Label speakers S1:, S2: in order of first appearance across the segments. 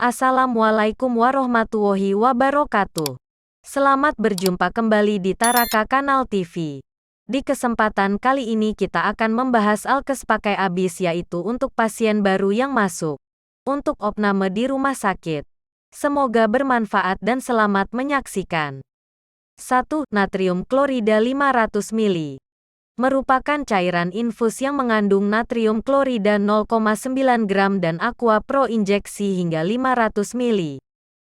S1: Assalamualaikum warahmatullahi wabarakatuh. Selamat berjumpa kembali di Taraka Kanal TV. Di kesempatan kali ini kita akan membahas alkes pakai abis, yaitu untuk pasien baru yang masuk untuk opname di rumah sakit. Semoga bermanfaat dan selamat menyaksikan. 1. Natrium klorida 500 ml. Merupakan cairan infus yang mengandung natrium klorida 0,9 gram dan aqua pro injeksi hingga 500 ml.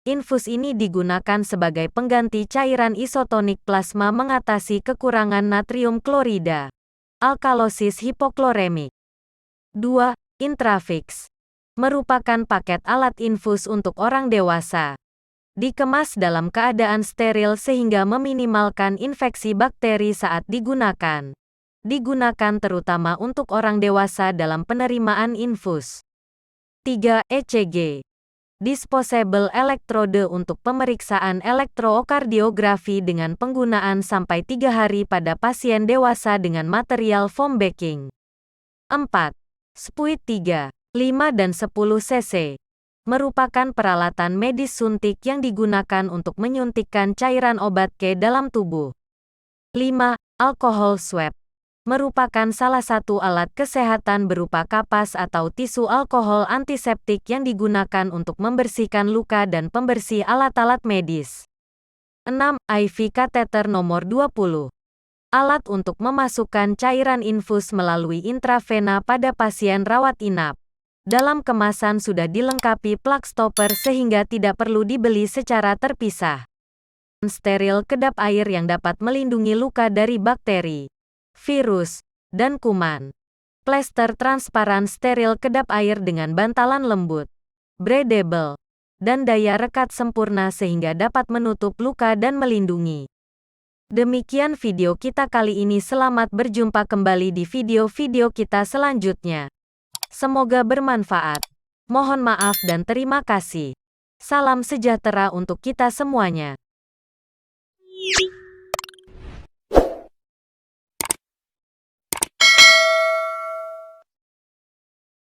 S1: Infus ini digunakan sebagai pengganti cairan isotonik plasma mengatasi kekurangan natrium klorida. Alkalosis hipokloremik. 2. Intravix. Merupakan paket alat infus untuk orang dewasa. Dikemas dalam keadaan steril sehingga meminimalkan infeksi bakteri saat digunakan. Digunakan terutama untuk orang dewasa dalam penerimaan infus. 3. ECG. Disposable elektrode untuk pemeriksaan elektrokardiografi dengan penggunaan sampai 3 hari pada pasien dewasa dengan material foam backing. 4. Spuit 3, 5 dan 10 cc. Merupakan peralatan medis suntik yang digunakan untuk menyuntikkan cairan obat ke dalam tubuh. 5. Alkohol swab. Merupakan salah satu alat kesehatan berupa kapas atau tisu alkohol antiseptik yang digunakan untuk membersihkan luka dan pembersih alat-alat medis. 6. IV kateter nomor 20. Alat untuk memasukkan cairan infus melalui intravena pada pasien rawat inap. Dalam kemasan sudah dilengkapi plug stopper sehingga tidak perlu dibeli secara terpisah. Steril kedap air yang dapat melindungi luka dari bakteri, virus, dan kuman. Plester transparan steril kedap air dengan bantalan lembut, breathable, dan daya rekat sempurna sehingga dapat menutup luka dan melindungi. Demikian video kita kali ini, selamat berjumpa kembali di video-video kita selanjutnya. Semoga bermanfaat. Mohon maaf dan terima kasih. Salam sejahtera untuk kita semuanya.